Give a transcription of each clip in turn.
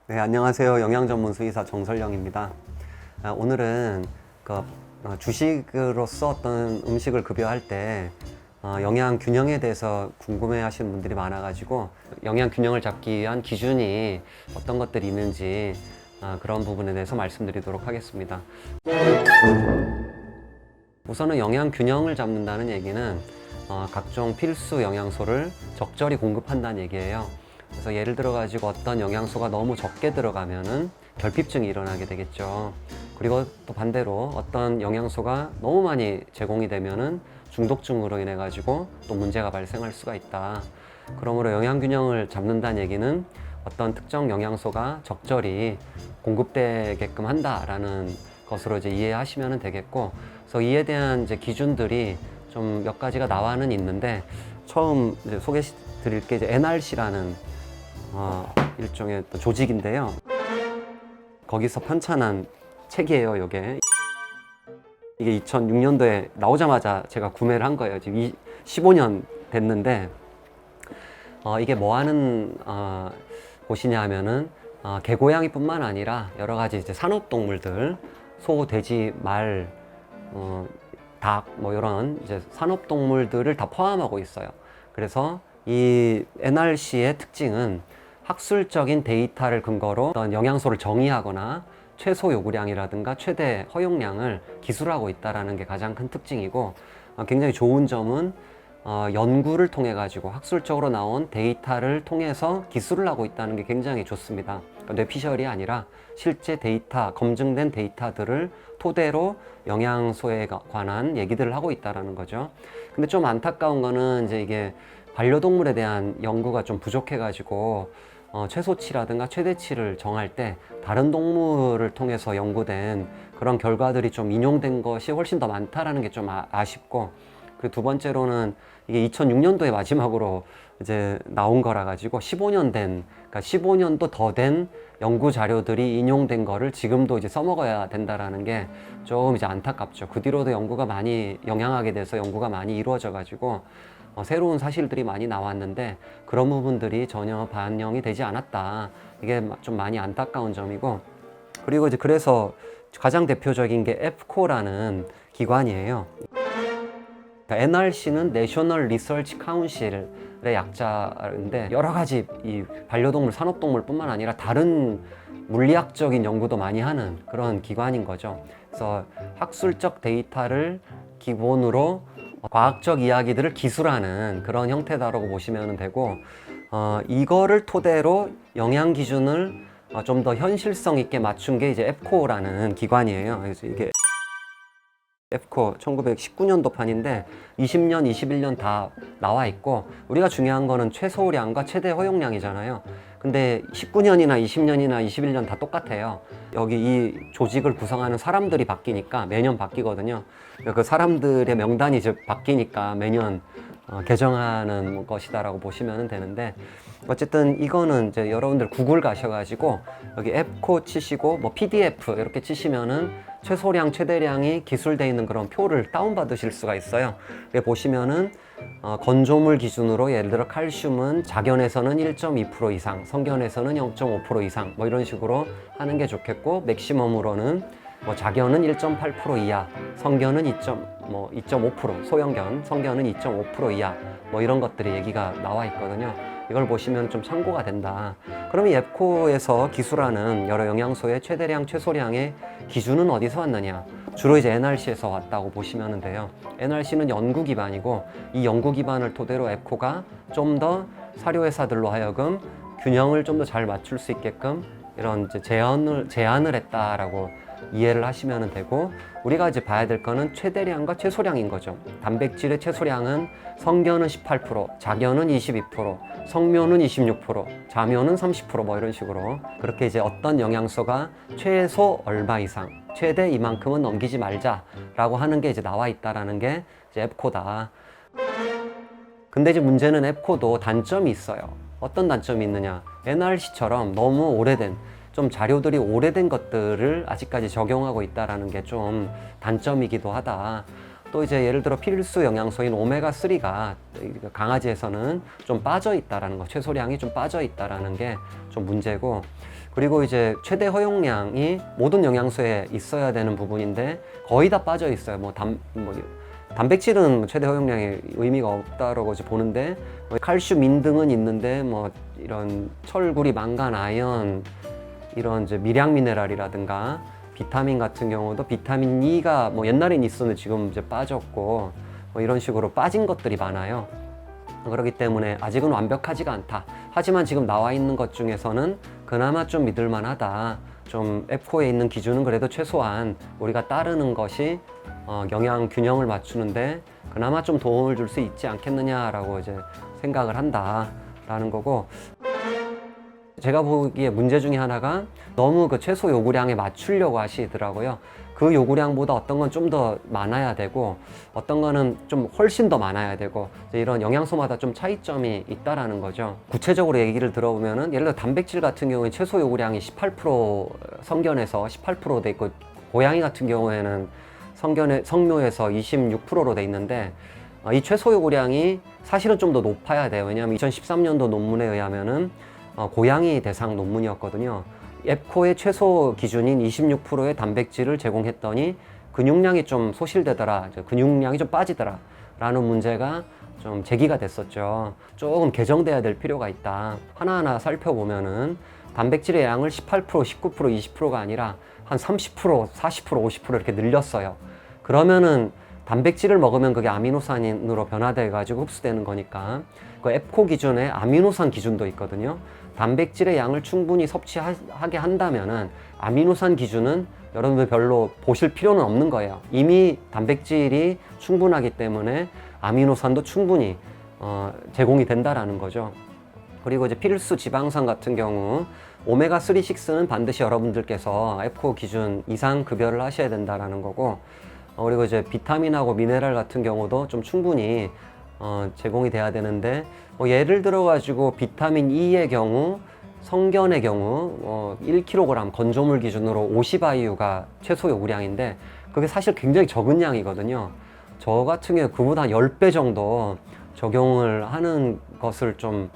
네, 안녕하세요. 영양전문수의사 정설영입니다. 오늘은 주식으로서 어떤 음식을 급여할 때 영양 균형에 대해서 궁금해 하시는 분들이 많아가지고 영양 균형을 잡기 위한 기준이 어떤 것들이 있는지 그런 부분에 대해서 말씀드리도록 하겠습니다. 우선은 영양 균형을 잡는다는 얘기는 각종 필수 영양소를 적절히 공급한다는 얘기예요. 그래서 예를 들어 가지고 어떤 영양소가 너무 적게 들어가면은 결핍증이 일어나게 되겠죠. 그리고 또 반대로 어떤 영양소가 너무 많이 제공이 되면은 중독증으로 인해 가지고 또 문제가 발생할 수가 있다. 그러므로 영양 균형을 잡는다는 얘기는 어떤 특정 영양소가 적절히 공급되게끔 한다라는 것으로 이제 이해하시면 되겠고, 그래서 이에 대한 이제 기준들이 좀 몇 가지가 나와는 있는데, 처음 이제 소개해 드릴 게 이제 NRC라는 일종의 또 조직인데요. 거기서 편찬한 책이에요, 이게. 이게 2006년도에 나오자마자 제가 구매를 한 거예요. 지금 15년 됐는데, 이게 뭐 하는 곳이냐 하면은 개고양이뿐만 아니라 여러 가지 이제 산업동물들, 소, 돼지, 말, 닭, 뭐 이런 이제 산업동물들을 다 포함하고 있어요. 그래서 이 NRC의 특징은 학술적인 데이터를 근거로 어떤 영양소를 정의하거나 최소 요구량이라든가 최대 허용량을 기술하고 있다는 게 가장 큰 특징이고, 굉장히 좋은 점은 연구를 통해 가지고 학술적으로 나온 데이터를 통해서 기술을 하고 있다는 게 굉장히 좋습니다. 그러니까 뇌피셜이 아니라 실제 데이터, 검증된 데이터들을 토대로 영양소에 관한 얘기들을 하고 있다는 거죠. 근데 좀 안타까운 거는 이제 이게 반려동물에 대한 연구가 좀 부족해 가지고 최소치라든가 최대치를 정할 때 다른 동물을 통해서 연구된 그런 결과들이 좀 인용된 것이 훨씬 더 많다라는 게 좀 아쉽고, 그 두 번째로는 이게 2006년도에 마지막으로 이제 나온 거라 가지고 15년 된, 그러니까 15년도 더 된 연구 자료들이 인용된 거를 지금도 이제 써먹어야 된다라는 게 좀 이제 안타깝죠. 그 뒤로도 연구가 많이 영향하게 돼서 연구가 많이 이루어져 가지고 새로운 사실들이 많이 나왔는데 그런 부분들이 전혀 반영이 되지 않았다. 이게 좀 많이 안타까운 점이고, 그리고 이제 그래서 가장 대표적인 게 에프코라는 기관이에요. NRC는 내셔널 리서치 카운실의 약자인데, 여러 가지 이 반려동물, 산업동물뿐만 아니라 다른 물리학적인 연구도 많이 하는 그런 기관인 거죠. 그래서 학술적 데이터를 기본으로 과학적 이야기들을 기술하는 그런 형태다라고 보시면 되고, 이거를 토대로 영양 기준을 좀 더 현실성 있게 맞춘 게 이제 에프코라는 기관이에요. 그래서 이게 에프코 1919년도 판인데 20년, 21년 다 나와 있고, 우리가 중요한 거는 최소량과 최대 허용량이잖아요. 근데 19년이나 20년이나 21년 다 똑같아요. 여기 이 조직을 구성하는 사람들이 바뀌니까 매년 바뀌거든요. 그 사람들의 명단이 이제 바뀌니까 매년 개정하는 것이다라고 보시면 되는데, 어쨌든 이거는 이제 여러분들 구글 가셔가지고 여기 에프코 치시고 뭐 PDF 이렇게 치시면은 최소량 최대량이 기술되어 있는 그런 표를 다운받으실 수가 있어요. 여기 보시면은 건조물 기준으로 예를 들어 칼슘은 자견에서는 1.2% 이상, 성견에서는 0.5% 이상 뭐 이런 식으로 하는 게 좋겠고, 맥시멈으로는 뭐 자견은 1.8% 이하, 성견은 2.5%, 소형견, 성견은 2.5% 이하 뭐 이런 것들이 얘기가 나와 있거든요. 이걸 보시면 좀 참고가 된다. 그럼 이 앱코에서 기술하는 여러 영양소의 최대량, 최소량의 기준은 어디서 왔느냐? 주로 이제 NRC에서 왔다고 보시면 돼요. NRC는 연구 기반이고, 이 연구 기반을 토대로 앱코가 좀 더 사료회사들로 하여금 균형을 좀 더 잘 맞출 수 있게끔 이런 이제 제안을 했다라고 이해를 하시면 되고, 우리가 이제 봐야 될 거는 최대량과 최소량인 거죠. 단백질의 최소량은 성견은 18%, 자견은 22%, 성묘는 26%, 자묘는 30% 뭐 이런 식으로, 그렇게 이제 어떤 영양소가 최소 얼마 이상, 최대 이만큼은 넘기지 말자라고 하는 게 이제 나와 있다라는 게 이제 앱코다. 근데 이제 문제는 앱코도 단점이 있어요. 어떤 단점이 있느냐? NRC처럼 너무 오래된, 좀 자료들이 오래된 것들을 아직까지 적용하고 있다는 게 좀 단점이기도 하다. 또 이제 예를 들어 필수 영양소인 오메가3가 강아지에서는 좀 빠져 있다라는 거, 최소량이 좀 빠져 있다라는 게 좀 문제고, 그리고 이제 최대 허용량이 모든 영양소에 있어야 되는 부분인데 거의 다 빠져 있어요. 단백질은 최대 허용량이 의미가 없다라고 이제 보는데 칼슘, 인 등은 있는데 뭐 이런 철구리, 망간, 아연 이런 이제 미량 미네랄이라든가 비타민 같은 경우도 비타민 E가 뭐 옛날엔 있었는데 지금 이제 빠졌고 뭐 이런 식으로 빠진 것들이 많아요. 그렇기 때문에 아직은 완벽하지가 않다. 하지만 지금 나와 있는 것 중에서는 그나마 좀 믿을 만하다. 좀 F4에 있는 기준은 그래도 최소한 우리가 따르는 것이 영양 균형을 맞추는데 그나마 좀 도움을 줄 수 있지 않겠느냐라고 이제 생각을 한다라는 거고, 제가 보기에 문제 중에 하나가 너무 그 최소 요구량에 맞추려고 하시더라고요. 그 요구량보다 어떤 건 좀 더 많아야 되고 어떤 거는 좀 훨씬 더 많아야 되고 이런 영양소마다 좀 차이점이 있다라는 거죠. 구체적으로 얘기를 들어보면은 예를 들어 단백질 같은 경우에 최소 요구량이 18% 성견에서 18% 돼 있고 고양이 같은 경우에는 성묘에서 26%로 돼 있는데 이 최소 요구량이 사실은 좀 더 높아야 돼요. 왜냐하면 2013년도 논문에 의하면은 고양이 대상 논문이었거든요. 앱코의 최소 기준인 26%의 단백질을 제공했더니 근육량이 좀 소실되더라, 근육량이 좀 빠지더라 라는 문제가 좀 제기가 됐었죠. 조금 개정돼야 될 필요가 있다. 하나하나 살펴보면은 단백질의 양을 18%, 19%, 20%가 아니라 한 30%, 40%, 50% 이렇게 늘렸어요. 그러면은 단백질을 먹으면 그게 아미노산으로 변화돼 가지고 흡수되는 거니까 그 앱코 기준에 아미노산 기준도 있거든요. 단백질의 양을 충분히 섭취하게 한다면은 아미노산 기준은 여러분들 별로 보실 필요는 없는 거예요. 이미 단백질이 충분하기 때문에 아미노산도 충분히 제공이 된다라는 거죠. 그리고 이제 필수 지방산 같은 경우 오메가3, 6는 반드시 여러분들께서 앱코 기준 이상 급여를 하셔야 된다라는 거고, 그리고 이제 비타민하고 미네랄 같은 경우도 좀 충분히 제공이 돼야 되는데 예를 들어 가지고 비타민 E의 경우 성견의 경우 1kg 건조물 기준으로 50IU가 최소 요구량인데 그게 사실 굉장히 적은 양이거든요. 저 같은 경우 그보다 한 10배 정도 적용을 하는 것을 좀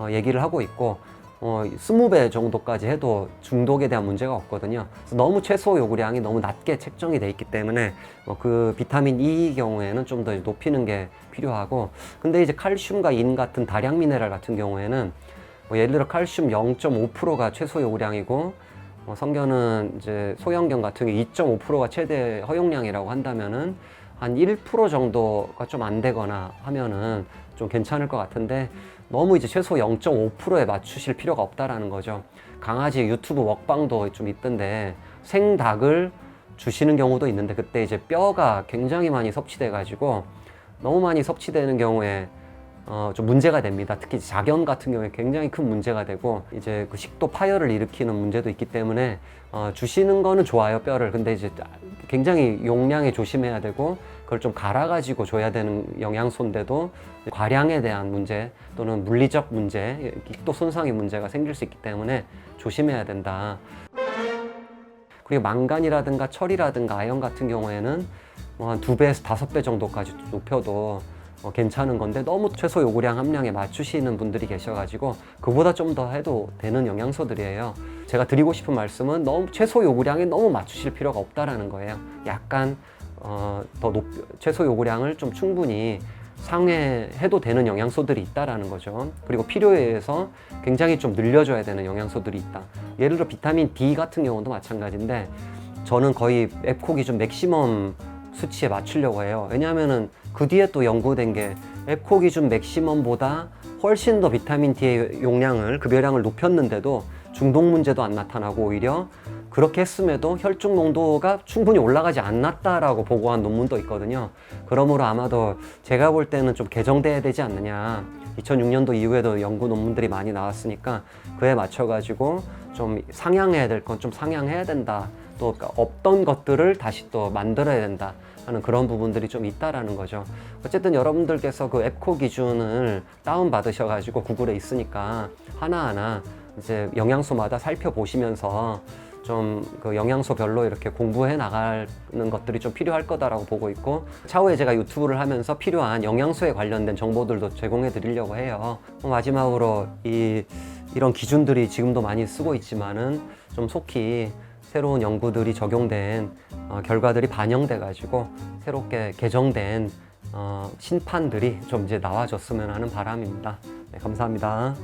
얘기를 하고 있고 20배 정도까지 해도 중독에 대한 문제가 없거든요. 그래서 너무 최소 요구량이 너무 낮게 책정이 돼 있기 때문에 그 비타민 E 경우에는 좀 더 높이는 게 필요하고, 근데 이제 칼슘과 인 같은 다량 미네랄 같은 경우에는 예를 들어 칼슘 0.5%가 최소 요구량이고 성견은 이제 소형견 같은 경우 2.5%가 최대 허용량이라고 한다면은 한 1% 정도가 좀 안 되거나 하면은 좀 괜찮을 것 같은데 너무 이제 최소 0.5%에 맞추실 필요가 없다라는 거죠. 강아지 유튜브 먹방도 좀 있던데 생닭을 주시는 경우도 있는데 그때 이제 뼈가 굉장히 많이 섭취돼 가지고 너무 많이 섭취되는 경우에 좀 문제가 됩니다. 특히 자견 같은 경우에 굉장히 큰 문제가 되고 이제 그 식도 파열을 일으키는 문제도 있기 때문에 주시는 거는 좋아요, 뼈를. 근데 이제 굉장히 용량에 조심해야 되고 그걸 좀 갈아가지고 줘야 되는 영양소인데도 과량에 대한 문제 또는 물리적 문제, 식도 손상의 문제가 생길 수 있기 때문에 조심해야 된다. 그리고 망간이라든가 철이라든가 아연 같은 경우에는 한 2배에서 5배 정도까지 높여도 괜찮은 건데 너무 최소 요구량 함량에 맞추시는 분들이 계셔가지고 그보다 좀 더 해도 되는 영양소들이에요. 제가 드리고 싶은 말씀은 너무 최소 요구량에 너무 맞추실 필요가 없다라는 거예요. 약간 최소 요구량을 좀 충분히 상회해도 되는 영양소들이 있다라는 거죠. 그리고 필요에 의해서 굉장히 좀 늘려줘야 되는 영양소들이 있다. 예를 들어 비타민 D 같은 경우도 마찬가지인데 저는 거의 앱코 기준 맥시멈 수치에 맞추려고 해요. 왜냐하면은 그 뒤에 또 연구된 게 앱코 기준 맥시멈보다 훨씬 더 비타민 D의 용량을 급여량을 높였는데도 중독 문제도 안 나타나고 오히려 그렇게 했음에도 혈중 농도가 충분히 올라가지 않았다라고 보고한 논문도 있거든요. 그러므로 아마도 제가 볼 때는 좀 개정돼야 되지 않느냐. 2006년도 이후에도 연구 논문들이 많이 나왔으니까 그에 맞춰가지고 좀 상향해야 될 건 좀 상향해야 된다. 또 없던 것들을 다시 또 만들어야 된다 하는 그런 부분들이 좀 있다라는 거죠. 어쨌든 여러분들께서 그 앱코 기준을 다운 받으셔가지고 구글에 있으니까 하나하나 이제 영양소마다 살펴보시면서 좀 그 영양소별로 이렇게 공부해 나가는 것들이 좀 필요할 거다라고 보고 있고, 차후에 제가 유튜브를 하면서 필요한 영양소에 관련된 정보들도 제공해 드리려고 해요. 마지막으로 이 이런 기준들이 지금도 많이 쓰고 있지만은 좀 속히 새로운 연구들이 적용된 결과들이 반영돼 가지고 새롭게 개정된 심판들이 좀 이제 나와줬으면 하는 바람입니다. 네, 감사합니다.